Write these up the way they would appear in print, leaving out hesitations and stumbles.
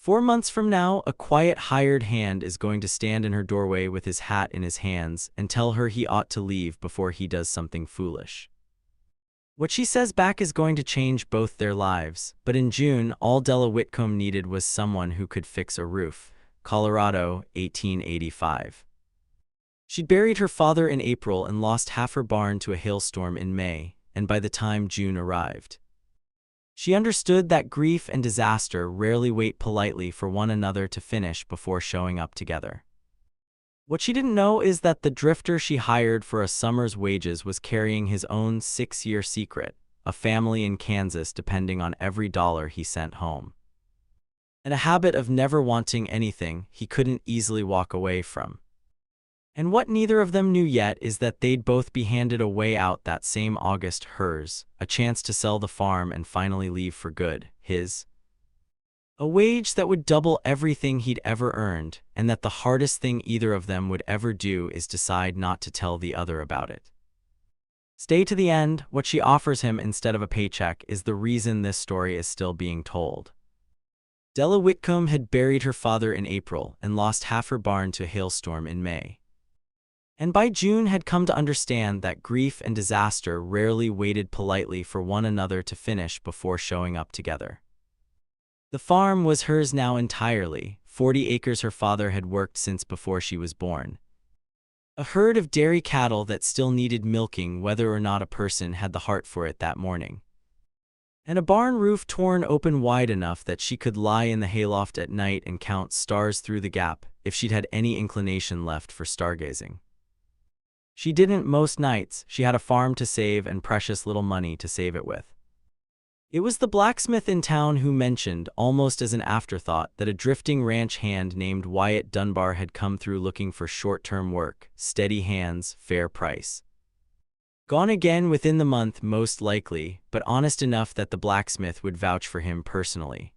4 months from now, a quiet hired hand is going to stand in her doorway with his hat in his hands and tell her he ought to leave before he does something foolish. What she says back is going to change both their lives, but in June, all Della Whitcomb needed was someone who could fix a roof. Colorado, 1885. She'd buried her father in April and lost half her barn to a hailstorm in May, and by the time June arrived, she understood that grief and disaster rarely wait politely for one another to finish before showing up together. What she didn't know is that the drifter she hired for a summer's wages was carrying his own 6-year secret, a family in Kansas depending on every dollar he sent home, and a habit of never wanting anything he couldn't easily walk away from. And what neither of them knew yet is that they'd both be handed a way out that same August, hers, a chance to sell the farm and finally leave for good, his. A wage that would double everything he'd ever earned, and that the hardest thing either of them would ever do is decide not to tell the other about it. Stay to the end. What she offers him instead of a paycheck is the reason this story is still being told. Della Whitcomb had buried her father in April and lost half her barn to a hailstorm in May, and by June had come to understand that grief and disaster rarely waited politely for one another to finish before showing up together. The farm was hers now entirely, 40 acres her father had worked since before she was born. A herd of dairy cattle that still needed milking whether or not a person had the heart for it that morning. And a barn roof torn open wide enough that she could lie in the hayloft at night and count stars through the gap if she'd had any inclination left for stargazing. She didn't most nights. She had a farm to save and precious little money to save it with. It was the blacksmith in town who mentioned, almost as an afterthought, that a drifting ranch hand named Wyatt Dunbar had come through looking for short-term work, steady hands, fair price. Gone again within the month most likely, but honest enough that the blacksmith would vouch for him personally.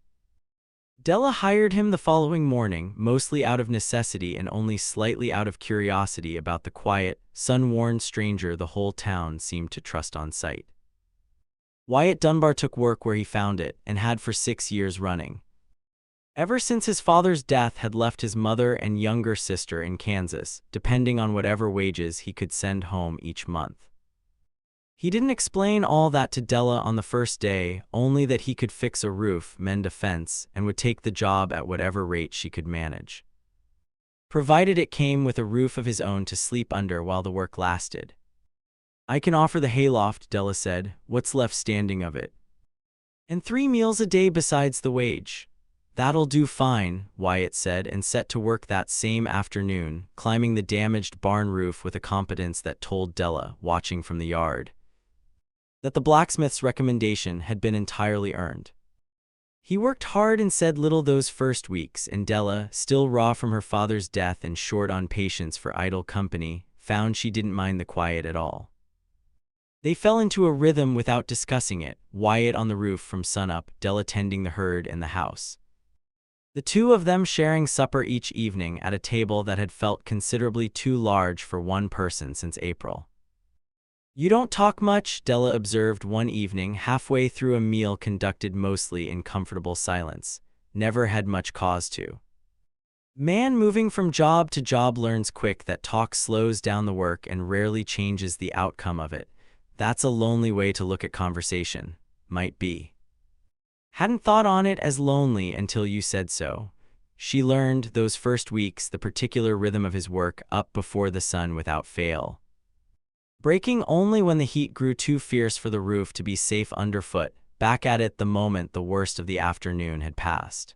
Della hired him the following morning, mostly out of necessity and only slightly out of curiosity about the quiet, sun-worn stranger the whole town seemed to trust on sight. Wyatt Dunbar took work where he found it, and had for 6 years running. Ever since his father's death had left his mother and younger sister in Kansas, depending on whatever wages he could send home each month. He didn't explain all that to Della on the first day, only that he could fix a roof, mend a fence, and would take the job at whatever rate she could manage, provided it came with a roof of his own to sleep under while the work lasted. "I can offer the hayloft," Della said. "What's left standing of it? And 3 meals a day besides the wage." "That'll do fine," Wyatt said, and set to work that same afternoon, climbing the damaged barn roof with a competence that told Della, watching from the yard, that the blacksmith's recommendation had been entirely earned. He worked hard and said little those first weeks, and Della, still raw from her father's death and short on patience for idle company, found she didn't mind the quiet at all. They fell into a rhythm without discussing it, Wyatt on the roof from sunup, Della tending the herd in the house. The two of them sharing supper each evening at a table that had felt considerably too large for one person since April. "You don't talk much," Della observed one evening halfway through a meal conducted mostly in comfortable silence. Never had much cause to. Man moving from job to job learns quick that talk slows down the work and rarely changes the outcome of it. That's a lonely way to look at conversation. Might be. Hadn't thought on it as lonely until you said so. She learned those first weeks the particular rhythm of his work, up before the sun without fail, breaking only when the heat grew too fierce for the roof to be safe underfoot, back at it the moment the worst of the afternoon had passed.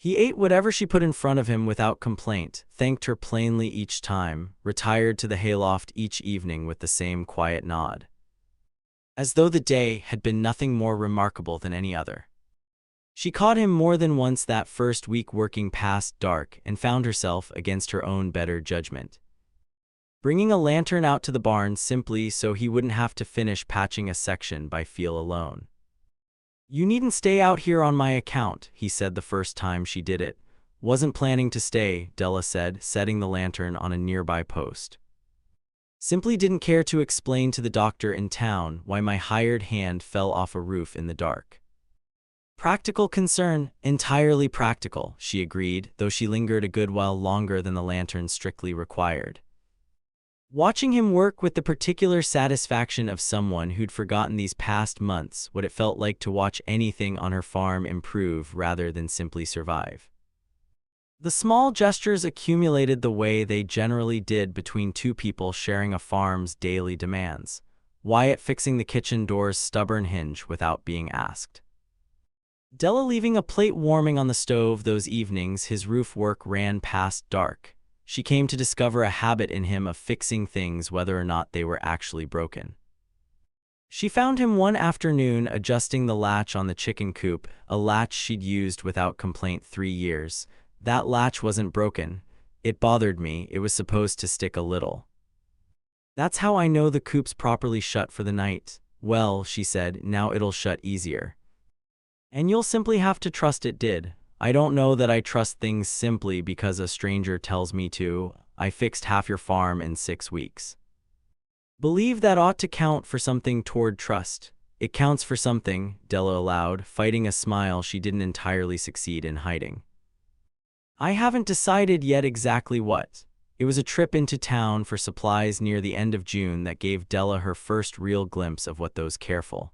He ate whatever she put in front of him without complaint, thanked her plainly each time, retired to the hayloft each evening with the same quiet nod, as though the day had been nothing more remarkable than any other. She caught him more than once that first week working past dark and found herself, against her own better judgment, bringing a lantern out to the barn simply so he wouldn't have to finish patching a section by feel alone. "You needn't stay out here on my account," he said the first time she did it. "Wasn't planning to stay," Della said, setting the lantern on a nearby post. "Simply didn't care to explain to the doctor in town why my hired hand fell off a roof in the dark." Practical concern, entirely practical, she agreed, though she lingered a good while longer than the lantern strictly required. Watching him work with the particular satisfaction of someone who'd forgotten these past months what it felt like to watch anything on her farm improve rather than simply survive. The small gestures accumulated the way they generally did between two people sharing a farm's daily demands, Wyatt fixing the kitchen door's stubborn hinge without being asked. Della leaving a plate warming on the stove those evenings his roof work ran past dark. She came to discover a habit in him of fixing things whether or not they were actually broken. She found him one afternoon adjusting the latch on the chicken coop, a latch she'd used without complaint 3 years. That latch wasn't broken. It bothered me, it was supposed to stick a little. That's how I know the coop's properly shut for the night. Well, she said, now it'll shut easier. And you'll simply have to trust it did. I don't know that I trust things simply because a stranger tells me to. I fixed half your farm in 6 weeks. Believe that ought to count for something toward trust. It counts for something, Della allowed, fighting a smile she didn't entirely succeed in hiding. I haven't decided yet exactly what. It was a trip into town for supplies near the end of June that gave Della her first real glimpse of what those careful,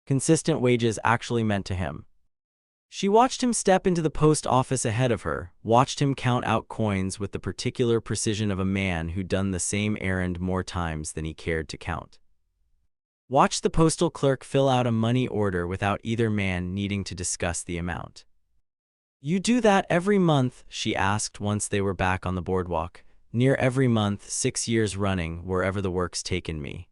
consistent wages actually meant to him. She watched him step into the post office ahead of her, watched him count out coins with the particular precision of a man who'd done the same errand more times than he cared to count. Watched the postal clerk fill out a money order without either man needing to discuss the amount. You do that every month, she asked once they were back on the boardwalk. Near every month, 6 years running, wherever the work's taken me.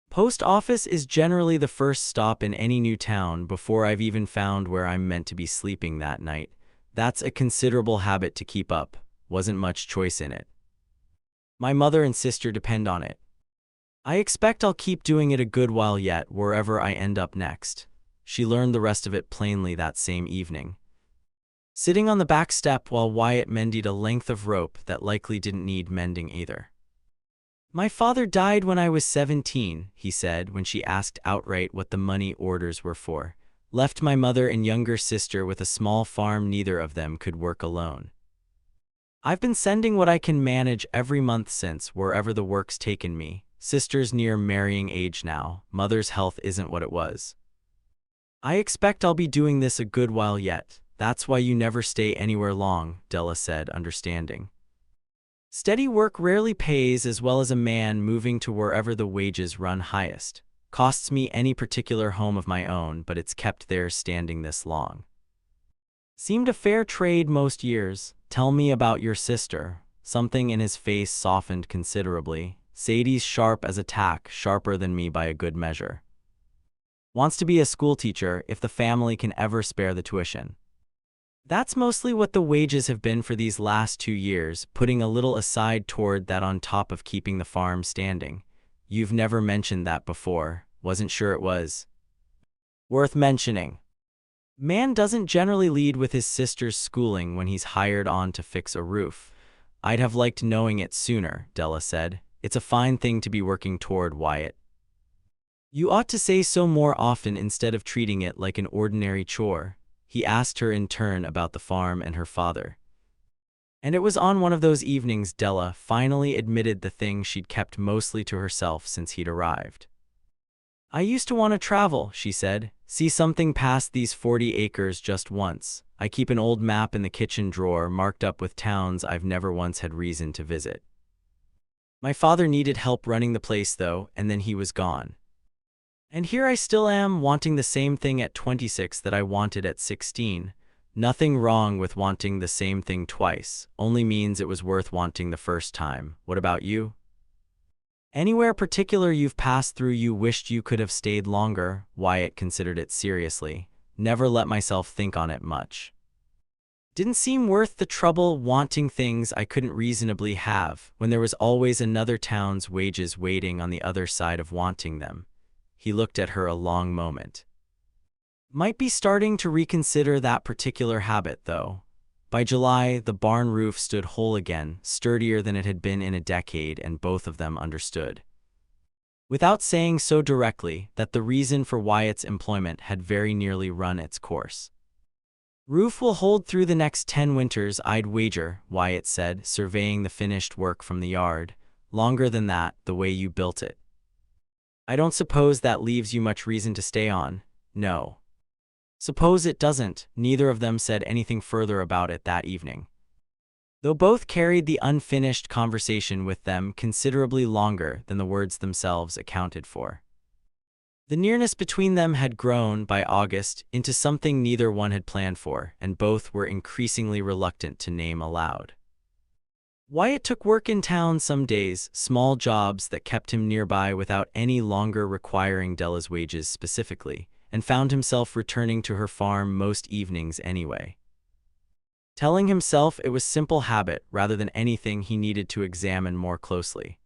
Post office is generally the first stop in any new town before I've even found where I'm meant to be sleeping that night. That's a considerable habit to keep up. Wasn't much choice in it. My mother and sister depend on it. I expect I'll keep doing it a good while yet, wherever I end up next. She learned the rest of it plainly that same evening, sitting on the back step while Wyatt mended a length of rope that likely didn't need mending either. My father died when I was 17, he said when she asked outright what the money orders were for. Left my mother and younger sister with a small farm neither of them could work alone. I've been sending what I can manage every month since, wherever the work's taken me. Sister's near marrying age now, mother's health isn't what it was. I expect I'll be doing this a good while yet. That's why you never stay anywhere long, Della said, understanding. Steady work rarely pays as well as a man moving to wherever the wages run highest. Costs me any particular home of my own, but it's kept there standing this long. Seemed a fair trade most years. Tell me about your sister. Something in his face softened considerably. Sadie's sharp as a tack, sharper than me by a good measure. Wants to be a schoolteacher if the family can ever spare the tuition. That's mostly what the wages have been for these last 2 years, putting a little aside toward that on top of keeping the farm standing. You've never mentioned that before. Wasn't sure it was worth mentioning. Man doesn't generally lead with his sister's schooling when he's hired on to fix a roof. I'd have liked knowing it sooner, Della said. It's a fine thing to be working toward, Wyatt. You ought to say so more often instead of treating it like an ordinary chore. He asked her in turn about the farm and her father. And it was on one of those evenings Della finally admitted the thing she'd kept mostly to herself since he'd arrived. I used to want to travel, she said, see something past these 40 acres just once. I keep an old map in the kitchen drawer marked up with towns I've never once had reason to visit. My father needed help running the place though, and then he was gone. And here I still am, wanting the same thing at 26 that I wanted at 16. Nothing wrong with wanting the same thing twice, only means it was worth wanting the first time. What about you? Anywhere particular you've passed through you wished you could have stayed longer? Wyatt considered it seriously. Never let myself think on it much. Didn't seem worth the trouble wanting things I couldn't reasonably have, when there was always another town's wages waiting on the other side of wanting them. He looked at her a long moment. Might be starting to reconsider that particular habit, though. By July, the barn roof stood whole again, sturdier than it had been in a decade, and both of them understood. without saying so directly that the reason for Wyatt's employment had very nearly run its course. "Roof will hold through the next 10 winters, I'd wager," Wyatt said, surveying the finished work from the yard. "Longer than that, the way you built it. I don't suppose that leaves you much reason to stay on." "No." "Suppose it doesn't." Neither of them said anything further about it that evening, though both carried the unfinished conversation with them considerably longer than the words themselves accounted for. The nearness between them had grown, by August, into something neither one had planned for, and both were increasingly reluctant to name aloud. Wyatt took work in town some days, small jobs that kept him nearby without any longer requiring Della's wages specifically, and found himself returning to her farm most evenings anyway, telling himself it was simple habit rather than anything he needed to examine more closely.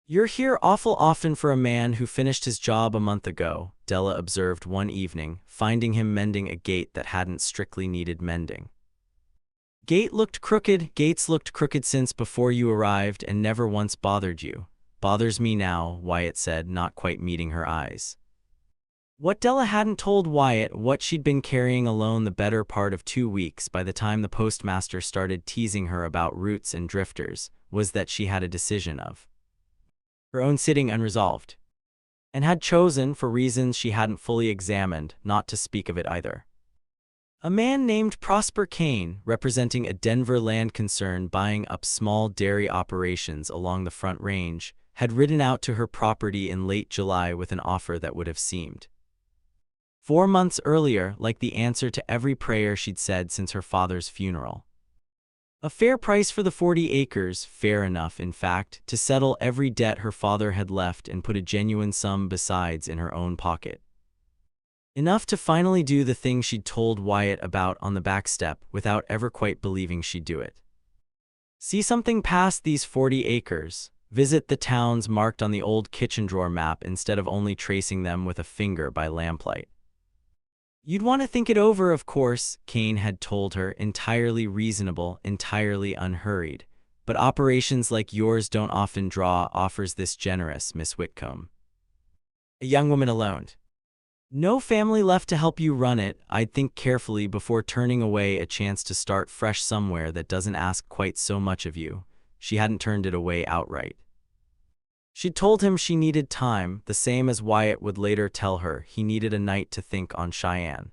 "You're here awful often for a man who finished his job a month ago," Della observed one evening, finding him mending a gate that hadn't strictly needed mending. "Gates looked crooked since before you arrived and never once bothered you." "Bothers me now," Wyatt said, not quite meeting her eyes. What Della hadn't told Wyatt, what she'd been carrying alone the better part of 2 weeks by the time the postmaster started teasing her about roots and drifters, was that she had a decision of her own sitting unresolved, and had chosen, for reasons she hadn't fully examined, not to speak of it either. A man named Prosper Kane, representing a Denver land concern buying up small dairy operations along the Front Range, had ridden out to her property in late July with an offer that would have seemed 4 months earlier like the answer to every prayer she'd said since her father's funeral. A fair price for the 40 acres, fair enough, in fact, to settle every debt her father had left and put a genuine sum besides in her own pocket. Enough to finally do the thing she'd told Wyatt about on the back step without ever quite believing she'd do it. See something past these 40 acres, visit the towns marked on the old kitchen drawer map instead of only tracing them with a finger by lamplight. "You'd want to think it over, of course," Kane had told her, entirely reasonable, entirely unhurried. "But operations like yours don't often draw offers this generous, Miss Whitcomb. A young woman alone. No family left to help you run it. I'd think carefully before turning away a chance to start fresh somewhere that doesn't ask quite so much of you." She hadn't turned it away outright. She'd told him she needed time, the same as Wyatt would later tell her he needed a night to think on Cheyenne.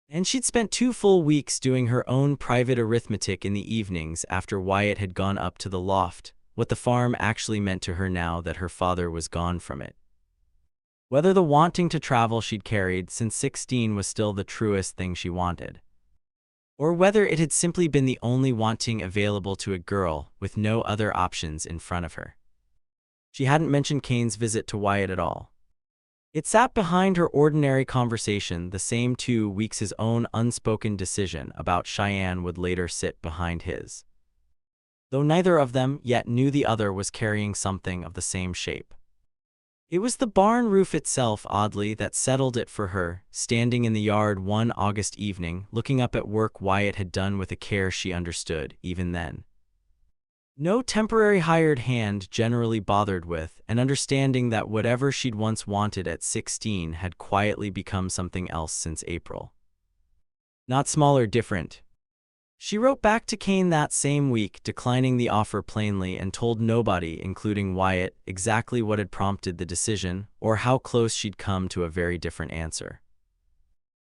And she'd spent 2 full weeks doing her own private arithmetic in the evenings after Wyatt had gone up to the loft, what the farm actually meant to her now that her father was gone from it. Whether the wanting to travel she'd carried since 16 was still the truest thing she wanted, or whether it had simply been the only wanting available to a girl with no other options in front of her. She hadn't mentioned Kane's visit to Wyatt at all. It sat behind her ordinary conversation, the same 2 weeks his own unspoken decision about Cheyenne would later sit behind his, though neither of them yet knew the other was carrying something of the same shape. It was the barn roof itself, oddly, that settled it for her, standing in the yard one August evening, looking up at work Wyatt had done with a care she understood, even then. No temporary hired hand generally bothered with, and understanding that whatever she'd once wanted at 16 had quietly become something else since April. Not smaller, different. She wrote back to Kane that same week, declining the offer plainly, and told nobody, including Wyatt, exactly what had prompted the decision, or how close she'd come to a very different answer.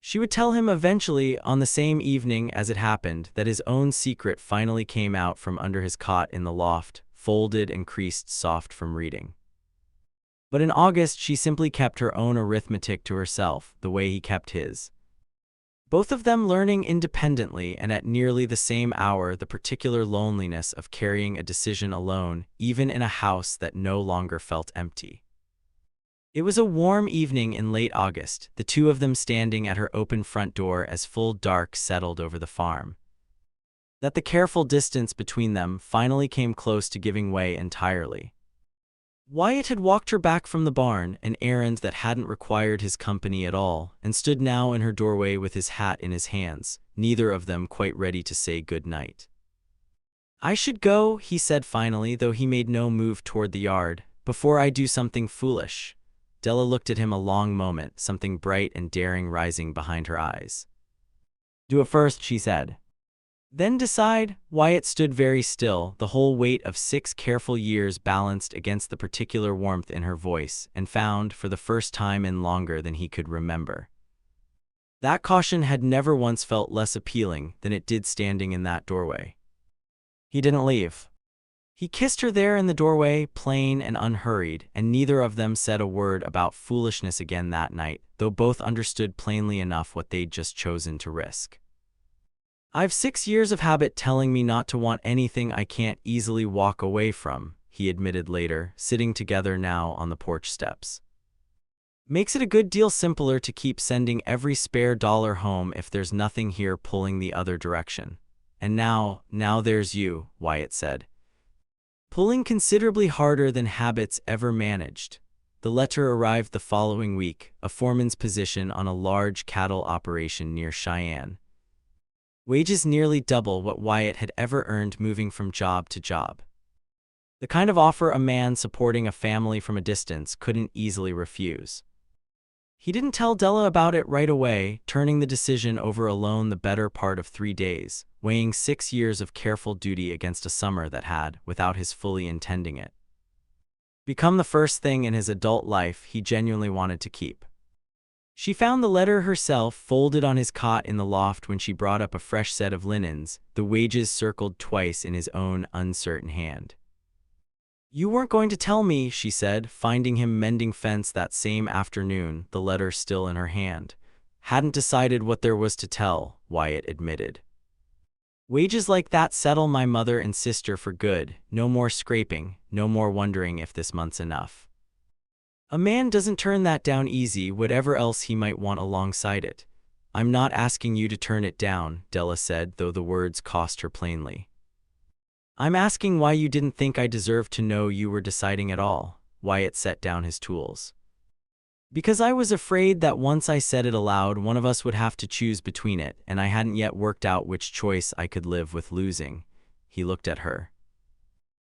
She would tell him eventually, on the same evening as it happened, that his own secret finally came out from under his cot in the loft, folded and creased soft from reading. But in August she simply kept her own arithmetic to herself, the way he kept his. Both of them learning independently, and at nearly the same hour, the particular loneliness of carrying a decision alone, even in a house that no longer felt empty. It was a warm evening in late August, the two of them standing at her open front door as full dark settled over the farm, that the careful distance between them finally came close to giving way entirely. Wyatt had walked her back from the barn, an errand that hadn't required his company at all, and stood now in her doorway with his hat in his hands, neither of them quite ready to say good night. "I should go," he said finally, though he made no move toward the yard, before I do something foolish. Della looked at him a long moment, something bright and daring rising behind her eyes. Do it first, she said. Then decide. Wyatt stood very still, the whole weight of 6 careful years balanced against the particular warmth in her voice, and found, for the first time in longer than he could remember, that caution had never once felt less appealing than it did standing in that doorway. He didn't leave. He kissed her there in the doorway, plain and unhurried, and neither of them said a word about foolishness again that night, though both understood plainly enough what they'd just chosen to risk. I've 6 years of habit telling me not to want anything I can't easily walk away from, he admitted later, sitting together now on the porch steps. Makes it a good deal simpler to keep sending every spare dollar home if there's nothing here pulling the other direction. And now there's you, Wyatt said, pulling considerably harder than habits ever managed. The letter arrived the following week, a foreman's position on a large cattle operation near Cheyenne. Wages nearly double what Wyatt had ever earned moving from job to job. The kind of offer a man supporting a family from a distance couldn't easily refuse. He didn't tell Della about it right away, turning the decision over alone the better part of 3 days, weighing 6 years of careful duty against a summer that had, without his fully intending it, become the first thing in his adult life he genuinely wanted to keep. She found the letter herself folded on his cot in the loft when she brought up a fresh set of linens, the wages circled twice in his own uncertain hand. You weren't going to tell me, she said, finding him mending fence that same afternoon, the letter still in her hand. Hadn't decided what there was to tell, Wyatt admitted. Wages like that settle my mother and sister for good, no more scraping, no more wondering if this month's enough. A man doesn't turn that down easy, whatever else he might want alongside it. I'm not asking you to turn it down, Della said, though the words cost her plainly. I'm asking why you didn't think I deserved to know you were deciding at all. Wyatt set down his tools. Because I was afraid that once I said it aloud, one of us would have to choose between it, and I hadn't yet worked out which choice I could live with losing. He looked at her.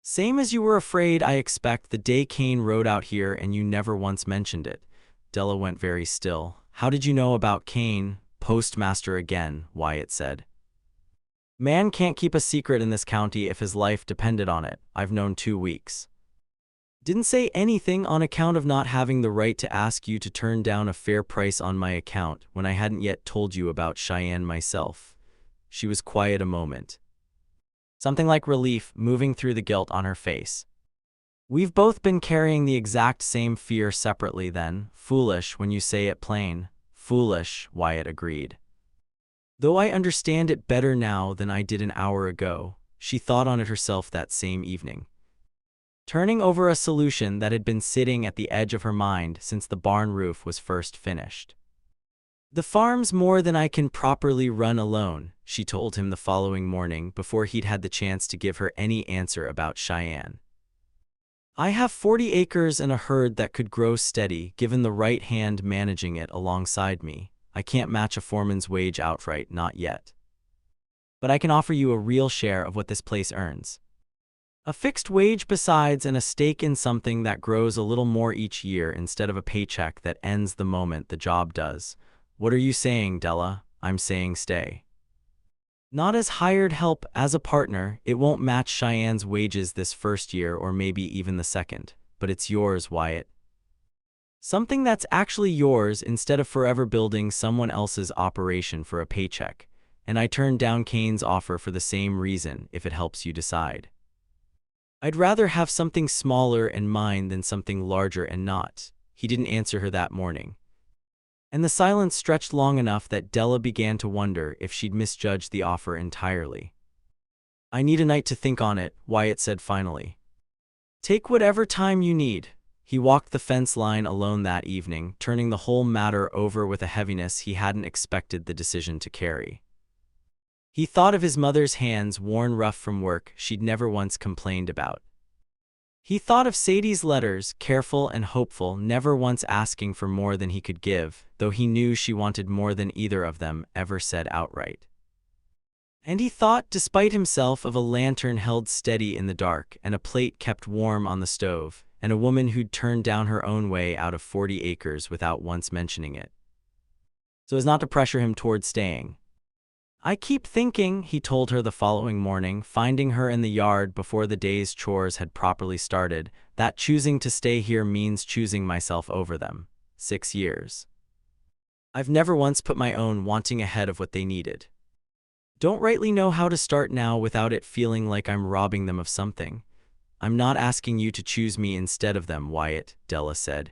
Same as you were afraid, I expect, the day Kane rode out here and you never once mentioned it. Della went very still. How did you know about Kane? Postmaster again, Wyatt said. Man can't keep a secret in this county if his life depended on it. I've known 2 weeks. Didn't say anything on account of not having the right to ask you to turn down a fair price on my account when I hadn't yet told you about Cheyenne myself. She was quiet a moment. Something like relief moving through the guilt on her face. We've both been carrying the exact same fear separately then. Foolish when you say it plain. Foolish, Wyatt agreed. Though I understand it better now than I did an hour ago, she thought on it herself that same evening, turning over a solution that had been sitting at the edge of her mind since the barn roof was first finished. The farm's more than I can properly run alone, she told him the following morning before he'd had the chance to give her any answer about Cheyenne. I have 40 acres and a herd that could grow steady given the right hand managing it alongside me. I can't match a foreman's wage outright, not yet. But I can offer you a real share of what this place earns. A fixed wage besides, and a stake in something that grows a little more each year instead of a paycheck that ends the moment the job does. What are you saying, Della? I'm saying stay. Not as hired help, as a partner. It won't match Cheyenne's wages this first year or maybe even the second, but it's yours, Wyatt. Something that's actually yours instead of forever building someone else's operation for a paycheck. And I turned down Kane's offer for the same reason, if it helps you decide. I'd rather have something smaller and mine than something larger and not. He didn't answer her that morning. And the silence stretched long enough that Della began to wonder if she'd misjudged the offer entirely. I need a night to think on it, Wyatt said finally. Take whatever time you need. He walked the fence line alone that evening, turning the whole matter over with a heaviness he hadn't expected the decision to carry. He thought of his mother's hands worn rough from work she'd never once complained about. He thought of Sadie's letters, careful and hopeful, never once asking for more than he could give, though he knew she wanted more than either of them ever said outright. And he thought, despite himself, of a lantern held steady in the dark and a plate kept warm on the stove, and a woman who'd turned down her own way out of 40 acres without once mentioning it, so as not to pressure him toward staying. "I keep thinking," he told her the following morning, finding her in the yard before the day's chores had properly started, "that choosing to stay here means choosing myself over them. 6 years. I've never once put my own wanting ahead of what they needed. Don't rightly know how to start now without it feeling like I'm robbing them of something. I'm not asking you to choose me instead of them, Wyatt," Della said,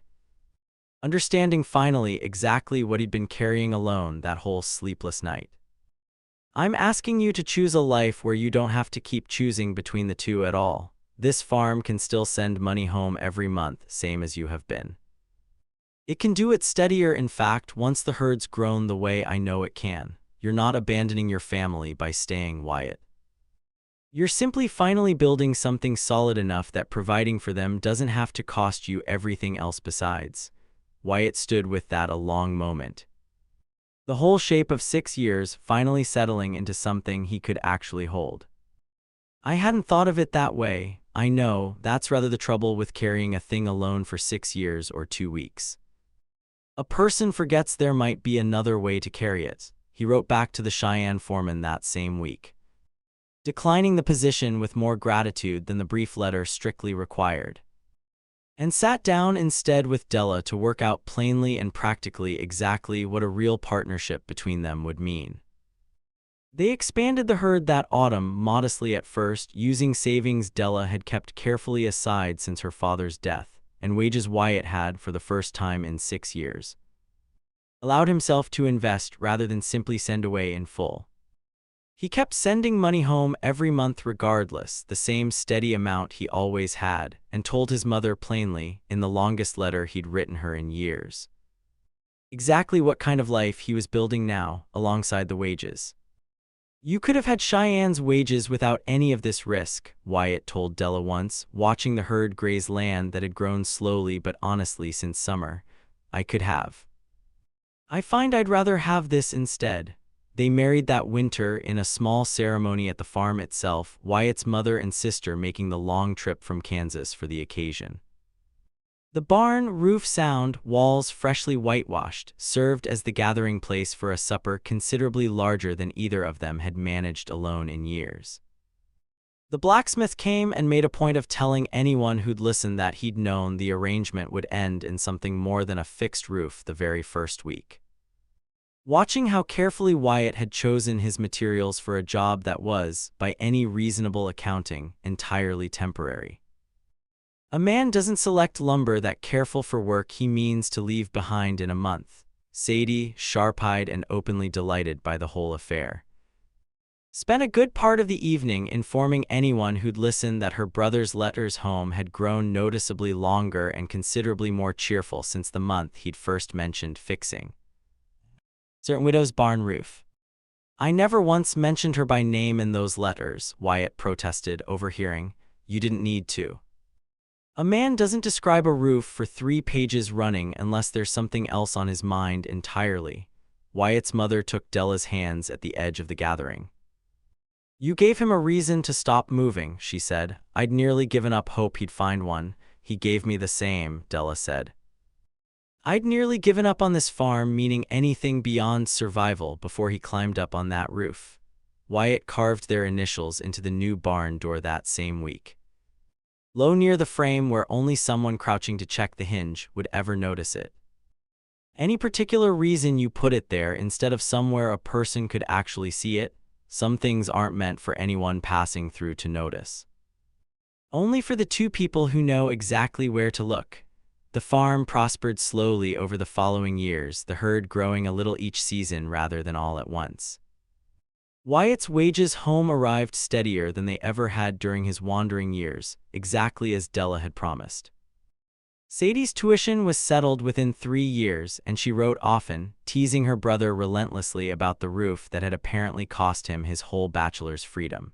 understanding finally exactly what he'd been carrying alone that whole sleepless night. "I'm asking you to choose a life where you don't have to keep choosing between the two at all. This farm can still send money home every month, same as you have been. It can do it steadier, in fact, once the herd's grown the way I know it can. You're not abandoning your family by staying, Wyatt. You're simply finally building something solid enough that providing for them doesn't have to cost you everything else besides." Wyatt stood with that a long moment, the whole shape of 6 years finally settling into something he could actually hold. "I hadn't thought of it that way. I know, that's rather the trouble with carrying a thing alone for 6 years or 2 weeks. A person forgets there might be another way to carry it," he wrote back to the Cheyenne foreman that same week, declining the position with more gratitude than the brief letter strictly required, and sat down instead with Della to work out plainly and practically exactly what a real partnership between them would mean. They expanded the herd that autumn, modestly at first, using savings Della had kept carefully aside since her father's death, and wages Wyatt had, for the first time in 6 years, allowed himself to invest rather than simply send away in full. He kept sending money home every month regardless, the same steady amount he always had, and told his mother plainly, in the longest letter he'd written her in years, exactly what kind of life he was building now, alongside the wages. "You could have had Cheyenne's wages without any of this risk," Wyatt told Della once, watching the herd graze land that had grown slowly but honestly since summer. "I could have. I find I'd rather have this instead." They married that winter in a small ceremony at the farm itself, Wyatt's mother and sister making the long trip from Kansas for the occasion. The barn, roof sound, walls freshly whitewashed, served as the gathering place for a supper considerably larger than either of them had managed alone in years. The blacksmith came and made a point of telling anyone who'd listened that he'd known the arrangement would end in something more than a fixed roof the very first week. Watching how carefully Wyatt had chosen his materials for a job that was, by any reasonable accounting, entirely temporary. A man doesn't select lumber that careful for work he means to leave behind in a month. Sadie, sharp-eyed and openly delighted by the whole affair, spent a good part of the evening informing anyone who'd listened that her brother's letters home had grown noticeably longer and considerably more cheerful since the month he'd first mentioned fixing certain widow's barn roof. "I never once mentioned her by name in those letters," Wyatt protested, overhearing. "You didn't need to. A man doesn't describe a roof for 3 pages running unless there's something else on his mind entirely." Wyatt's mother took Della's hands at the edge of the gathering. "You gave him a reason to stop moving," she said. "I'd nearly given up hope he'd find one." "He gave me the same," Della said. "I'd nearly given up on this farm meaning anything beyond survival before he climbed up on that roof." Wyatt carved their initials into the new barn door that same week, low near the frame where only someone crouching to check the hinge would ever notice it. "Any particular reason you put it there instead of somewhere a person could actually see it? Some things aren't meant for anyone passing through to notice. Only for the 2 people who know exactly where to look." The farm prospered slowly over the following years, the herd growing a little each season rather than all at once. Wyatt's wages home arrived steadier than they ever had during his wandering years, exactly as Della had promised. Sadie's tuition was settled within 3 years, and she wrote often, teasing her brother relentlessly about the roof that had apparently cost him his whole bachelor's freedom.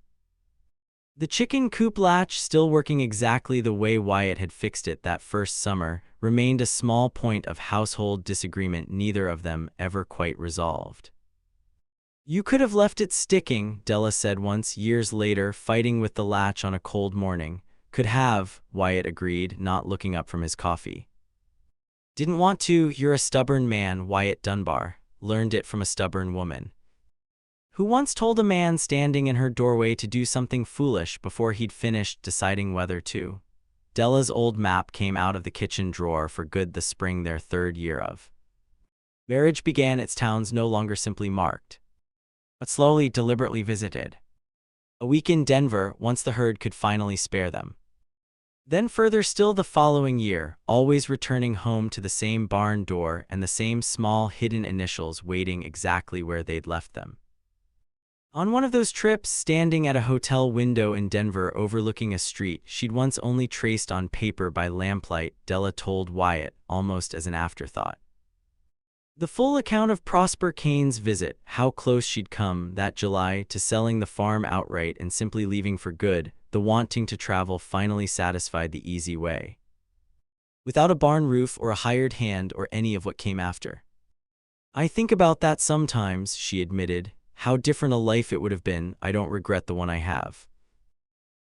The chicken coop latch, still working exactly the way Wyatt had fixed it that first summer, remained a small point of household disagreement neither of them ever quite resolved. "You could have left it sticking," Della said once, years later, fighting with the latch on a cold morning. Could have, Wyatt agreed, not looking up from his coffee. Didn't want to, you're a stubborn man, Wyatt Dunbar. Learned it from a stubborn woman. Who once told a man standing in her doorway to do something foolish before he'd finished deciding whether to. Della's old map came out of the kitchen drawer for good the spring their 3rd year of marriage began. Its towns no longer simply marked, but slowly, deliberately visited. A week in Denver, once the herd could finally spare them. Then further still the following year, always returning home to the same barn door and the same small hidden initials waiting exactly where they'd left them. On one of those trips, standing at a hotel window in Denver overlooking a street she'd once only traced on paper by lamplight, Della told Wyatt, almost as an afterthought. The full account of Prosper Kane's visit, how close she'd come that July to selling the farm outright and simply leaving for good, the wanting to travel finally satisfied the easy way. Without a barn roof or a hired hand or any of what came after. I think about that sometimes, she admitted. How different a life it would have been. I don't regret the one I have.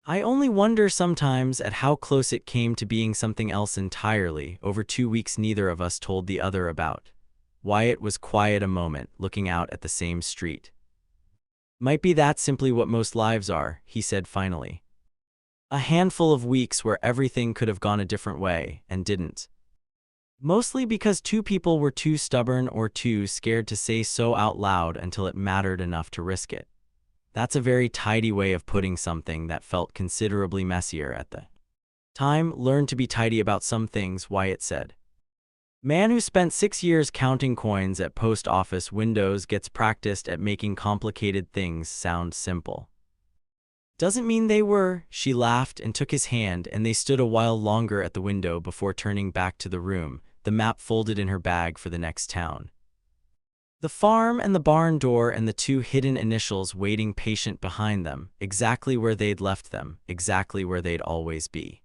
I only wonder sometimes at how close it came to being something else entirely. Over 2 weeks neither of us told the other about. Wyatt was quiet a moment, looking out at the same street. Might be that's simply what most lives are, he said finally. A handful of weeks where everything could have gone a different way, and didn't. Mostly because 2 people were too stubborn or too scared to say so out loud until it mattered enough to risk it. That's a very tidy way of putting something that felt considerably messier at the time. Learned to be tidy about some things, Wyatt said. Man who spent 6 years counting coins at post office windows gets practiced at making complicated things sound simple. Doesn't mean they were, she laughed and took his hand, and they stood a while longer at the window before turning back to the room, the map folded in her bag for the next town. The farm and the barn door and the 2 hidden initials waiting patient behind them, exactly where they'd left them, exactly where they'd always be.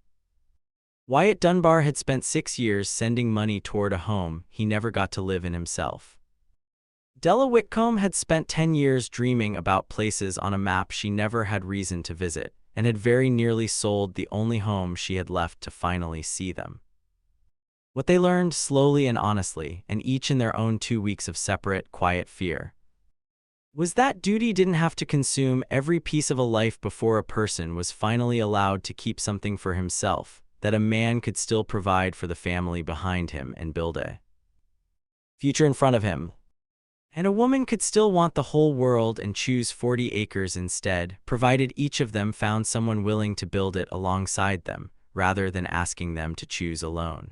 Wyatt Dunbar had spent 6 years sending money toward a home he never got to live in himself. Della Whitcomb had spent 10 years dreaming about places on a map she never had reason to visit, and had very nearly sold the only home she had left to finally see them. What they learned slowly and honestly, and each in their own 2 weeks of separate, quiet fear, was that duty didn't have to consume every piece of a life before a person was finally allowed to keep something for himself, that a man could still provide for the family behind him and build a future in front of him. And a woman could still want the whole world and choose 40 acres instead, provided each of them found someone willing to build it alongside them, rather than asking them to choose alone.